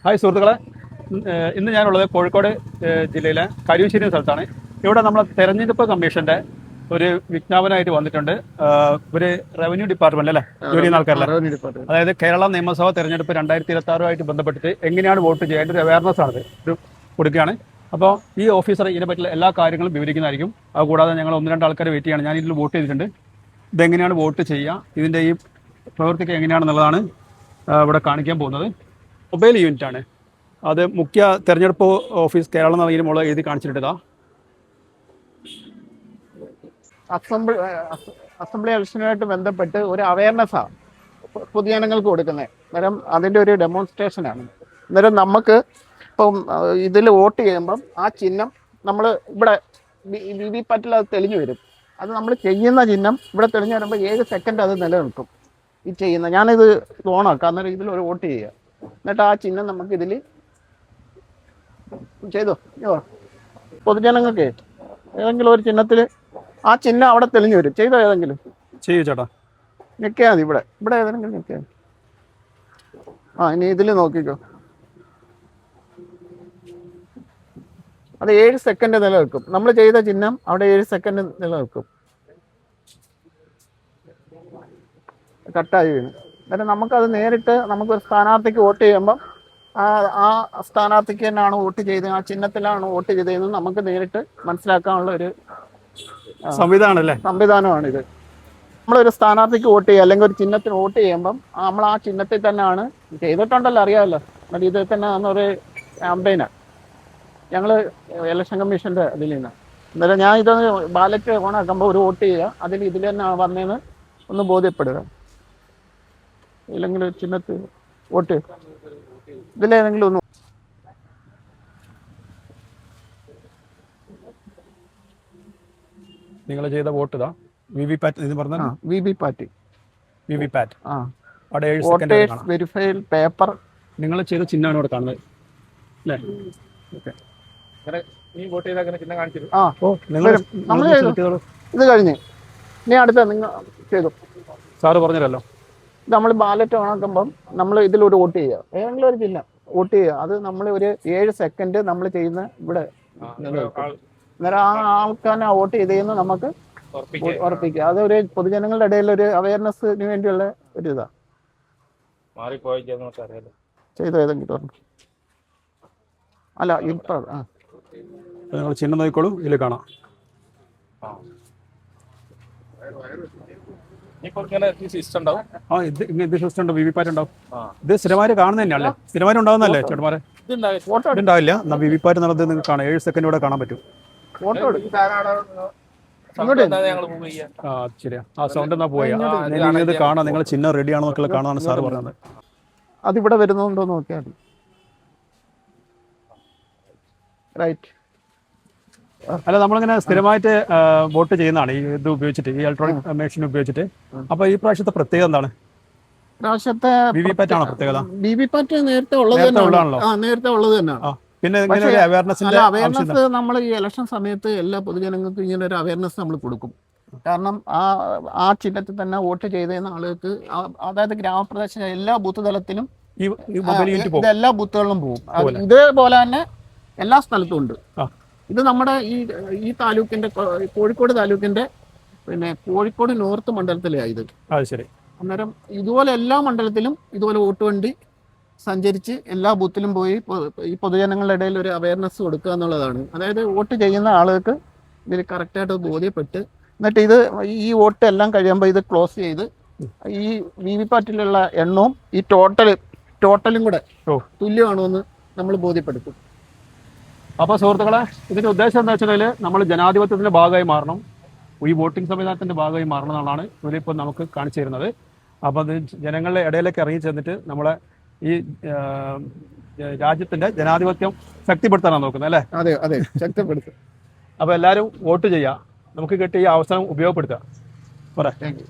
Hi സുഹൃത്തുക്കളെ, ഇന്ന് ഞാനുള്ളത് കോഴിക്കോട് ജില്ലയിലെ കരുവശ്ശേരി സ്ഥലത്താണ്. ഇവിടെ നമ്മളെ തെരഞ്ഞെടുപ്പ് കമ്മീഷന്റെ ഒരു വിജ്ഞാപനമായിട്ട് വന്നിട്ടുണ്ട്. ഒരു റവന്യൂ ഡിപ്പാർട്ട്മെന്റ് അല്ലേ ജോലി ചെയ്യുന്ന ആൾക്കാരല്ലേ, അതായത് കേരള നിയമസഭാ തെരഞ്ഞെടുപ്പ് 2026 ബന്ധപ്പെട്ടിട്ട് എങ്ങനെയാണ് വോട്ട് ചെയ്യേണ്ട ഒരു അവയർനെസ് ആണ് ഇത് കൊടുക്കുകയാണ്. അപ്പോൾ ഈ ഓഫീസർ ഇതിനെ പറ്റിയുള്ള എല്ലാ കാര്യങ്ങളും വിവരിക്കുന്നതായിരിക്കും. അതുകൂടാതെ ഞങ്ങൾ 1-2 ആൾക്കാർ വെയിറ്റ് ചെയ്യാണ്. ഞാൻ ഇതിൽ വോട്ട് ചെയ്തിട്ടുണ്ട്. ഇതെങ്ങനെയാണ് വോട്ട് ചെയ്യുക, ഇതിൻ്റെ ഈ പ്രവൃത്തിക്ക് എങ്ങനെയാണെന്നുള്ളതാണ് ഇവിടെ കാണിക്കാൻ പോകുന്നത്. മൊബൈൽ യൂണിറ്റ് ആണ് അത്. മുഖ്യ തെരഞ്ഞെടുപ്പ് ഓഫീസ് കേരളം നൽകിയ മോള് എഴുതി കാണിച്ചിട്ടുള്ളതാ. അസംബ്ലി ഇലക്ഷനുമായിട്ട് ബന്ധപ്പെട്ട് ഒരു അവയർനെസ്സാണ് പൊതുജനങ്ങൾക്ക് കൊടുക്കുന്നത്. അന്നേരം അതിൻ്റെ ഒരു ഡെമോൺസ്ട്രേഷനാണ്. അന്നേരം നമുക്ക് ഇപ്പം ഇതിൽ വോട്ട് ചെയ്യുമ്പം ആ ചിഹ്നം നമ്മൾ ഇവിടെ വി പാറ്റിൽ അത് തെളിഞ്ഞു വരും. അത് നമ്മൾ ചെയ്യുന്ന ചിഹ്നം ഇവിടെ തെളിഞ്ഞു വരുമ്പോൾ 7 സെക്കൻഡ് അത് നിലനിൽക്കും. ഈ ചെയ്യുന്ന ഞാനിത് ഓണാക്കാം. അന്നേരം ഇതിലൊരു വോട്ട് ചെയ്യുക. എന്നിട്ട് ആ ചിഹ്നം നമുക്ക് ഇതിൽ ചെയ്തോ. പൊതുജനങ്ങൾക്ക് ഏതെങ്കിലും ഒരു ചിഹ്നത്തിൽ ആ ചിഹ്നം അവിടെ തെളിഞ്ഞു വരും. ചെയ്തോ ഏതെങ്കിലും ചെയ്യൂ ചേട്ടാ. നിൽക്കിയാൽ മതി. ഇവിടെ ഏതെങ്കിലും നിൽക്കിയാൽ. ഇനി ഇതിൽ നോക്കിക്കോ. അത് 7 സെക്കൻഡ് നിലനിൽക്കും. നമ്മൾ ചെയ്ത ചിഹ്നം അവിടെ 7 സെക്കൻഡ് നിലനിൽക്കും. കട്ടായി വീണ്. എന്നിട്ട് നമുക്കത് നേരിട്ട് നമുക്കൊരു സ്ഥാനാർത്ഥിക്ക് വോട്ട് ചെയ്യുമ്പം ആ സ്ഥാനാർത്ഥിക്ക് തന്നെയാണ് വോട്ട് ചെയ്തത്, ആ ചിഹ്നത്തിലാണ് വോട്ട് ചെയ്തതെന്ന് നമുക്ക് നേരിട്ട് മനസ്സിലാക്കാനുള്ള ഒരു സംവിധാനമാണിത്. നമ്മളൊരു സ്ഥാനാർത്ഥിക്ക് വോട്ട് ചെയ്യുക അല്ലെങ്കിൽ ഒരു ചിഹ്നത്തിന് വോട്ട് ചെയ്യുമ്പം നമ്മൾ ആ ചിഹ്നത്തിൽ തന്നെയാണ് ചെയ്തിട്ടുണ്ടല്ലോ, അറിയാമല്ലോ. എന്നിട്ട് ഇതിൽ തന്നെ ഒരു ക്യാമ്പയിനാണ് ഞങ്ങൾ ഇലക്ഷൻ കമ്മീഷൻ്റെ ഇതിൽ നിന്ന്. അന്നേരം ഞാൻ ഇത് ബാലറ്റ് ഓണാക്കുമ്പോൾ ഒരു വോട്ട് ചെയ്യുക, ഇതിൽ തന്നെ വന്നതെന്ന് ഒന്ന് ബോധ്യപ്പെടുക. ഇല്ലെങ്കിൽ ചിഹ്നത്തിൽ വോട്ട് ഇതിലേതെങ്കിലും ഒന്ന്. നിങ്ങൾ ചെയ്ത വോട്ട് ഇതാ വിവിപാറ്റ് എന്ന് പറഞ്ഞാൽ വിവിപാറ്റ്. അവിടെ 7 വോട്ടേഴ്സ് വെരിഫൈഡ് പേപ്പർ. നിങ്ങൾ ചെയ്ത ചിഹ്നമാണ് ഇവിടെ കാണുന്നത് അല്ലേ? ഓക്കെ. ഇത് കഴിഞ്ഞ് ഇനി അടുത്ത നിങ്ങൾ ചെയ്തു. സാറ് പറഞ്ഞല്ലോ, നമ്മൾ ബാലറ്റ് ഓണാക്കുമ്പം നമ്മൾ ഇതിലൊരു വോട്ട് ചെയ്യുക, ഏതെങ്കിലും ഒരു ചിഹ്നം വോട്ട് ചെയ്യുക. അത് നമ്മൾ ഒരു 7 സെക്കൻഡ് നമ്മൾ ചെയ്യുന്ന ഇവിടെ അന്നേരം ആ ആൾക്കാരെ വോട്ട് ചെയ്തെന്ന് നമുക്ക് ഉറപ്പിക്കുക. അതൊരു പൊതുജനങ്ങളുടെ ഇടയിൽ ഒരു അവയർനെസ്സിന് വേണ്ടിയുള്ള ഒരു ഇതാണ്. ചെയ്തോ ഏതെങ്കിലും അല്ല ഇപ്പം നിങ്ങൾ ചിഹ്നം നോക്കിക്കോളൂ, ഇതിൽ കാണാം. വിവിപാറ്റ് ഉണ്ടാവും. ഇത് സ്ഥിരമാര് കാണുന്ന തന്നെയല്ലേ? സ്ഥിരമാര് ഉണ്ടാവുന്നല്ലേ ചേട്ടന്മാരെ? ഉണ്ടാവില്ല. എന്നാൽ വിവിപാറ്റ് എന്നുള്ളത് നിങ്ങൾക്ക് കാണാം. 7 സെക്കൻഡ് ഇവിടെ കാണാൻ പറ്റും. ശരിയാ. ആ സൗണ്ട് എന്നാ പോയാ ഇത് കാണാം. നിങ്ങൾ ചിഹ്നം റെഡി ആണെന്നൊക്കെ കാണാനാണ് സാറ് പറഞ്ഞത്. അതിവിടെ വരുന്നുണ്ടോ നോക്കിയാൽ മതി. റൈറ്റ്. അല്ല, നമ്മളിങ്ങനെ സ്ഥിരമായിട്ട് വോട്ട് ചെയ്യുന്നതാണ് ഈ ഇത് ഉപയോഗിച്ചിട്ട്, ഈ ഇലക്ട്രോണിക് മെഷീൻ ഉപയോഗിച്ചിട്ട്. അപ്പൊ ഈ പ്രാവശ്യത്തെ പ്രത്യേകത എന്താണ്? പ്രാവശ്യത്തെ വിവിപാറ്റ് ആണോ പ്രത്യേകത? വിവിപാറ്റ് നേരത്തെ ഉള്ളത് തന്നെയാണ്. പിന്നെ അവയർനെസ് നമ്മൾ ഈ ഇലക്ഷൻ സമയത്ത് എല്ലാ പൊതുജനങ്ങൾക്കും ഇങ്ങനെ ഒരു അവയർനെസ് നമ്മൾ കൊടുക്കും. കാരണം ആ ചിഹ്നത്തിൽ തന്നെ വോട്ട് ചെയ്തെന്ന ആളുകൾക്ക്, അതായത് ഗ്രാമപ്രദേശ എല്ലാ ബൂത്ത് തലത്തിലും എല്ലാ ബൂത്തുകളിലും പോകും. ഇതേപോലെ തന്നെ എല്ലാ സ്ഥലത്തും ഉണ്ട്. ഇത് നമ്മുടെ ഈ താലൂക്കിന്റെ, കോഴിക്കോട് താലൂക്കിന്റെ പിന്നെ കോഴിക്കോട് നോർത്ത് മണ്ഡലത്തിലാണ് ഇത്. ശരി. അന്നേരം ഇതുപോലെ എല്ലാ മണ്ഡലത്തിലും ഇതുപോലെ വോട്ട് വണ്ടി സഞ്ചരിച്ച് എല്ലാ ബൂത്തിലും പോയി ഈ പൊതുജനങ്ങളുടെ ഇടയിൽ ഒരു അവയർനെസ് കൊടുക്കുക എന്നുള്ളതാണ്. അതായത് വോട്ട് ചെയ്യുന്ന ആളുകൾക്ക് ഇതിൽ കറക്റ്റായിട്ട് ബോധ്യപ്പെട്ട്, എന്നിട്ട് ഇത് ഈ വോട്ട് എല്ലാം കഴിയുമ്പോൾ ഇത് ക്ലോസ് ചെയ്ത് ഈ വിവിപാറ്റിലുള്ള എണ്ണവും ഈ ടോട്ടലും കൂടെ തുല്യമാണോ എന്ന് നമ്മൾ ബോധ്യപ്പെടുത്തും. അപ്പോൾ സുഹൃത്തുക്കളെ, ഇതിൻ്റെ ഉദ്ദേശം എന്താ വെച്ചാൽ നമ്മൾ ജനാധിപത്യത്തിൻ്റെ ഭാഗമായി മാറണം, ഈ വോട്ടിംഗ് സംവിധാനത്തിൻ്റെ ഭാഗമായി മാറണം എന്നാണ് ഇവരിപ്പോൾ നമുക്ക് കാണിച്ചു തരുന്നത്. അപ്പോൾ അത് ജനങ്ങളുടെ ഇടയിലേക്ക് ഇറങ്ങി ചെന്നിട്ട് നമ്മളെ ഈ രാജ്യത്തിൻ്റെ ജനാധിപത്യം ശക്തിപ്പെടുത്താനാണ് നോക്കുന്നത് അല്ലേ? അതെ അതെ, ശക്തിപ്പെടുത്തും. അപ്പോൾ എല്ലാവരും വോട്ട് ചെയ്യുക, നമുക്ക് കിട്ടിയ ഈ അവസരം ഉപയോഗപ്പെടുത്തുക. പോരാ. Thank you.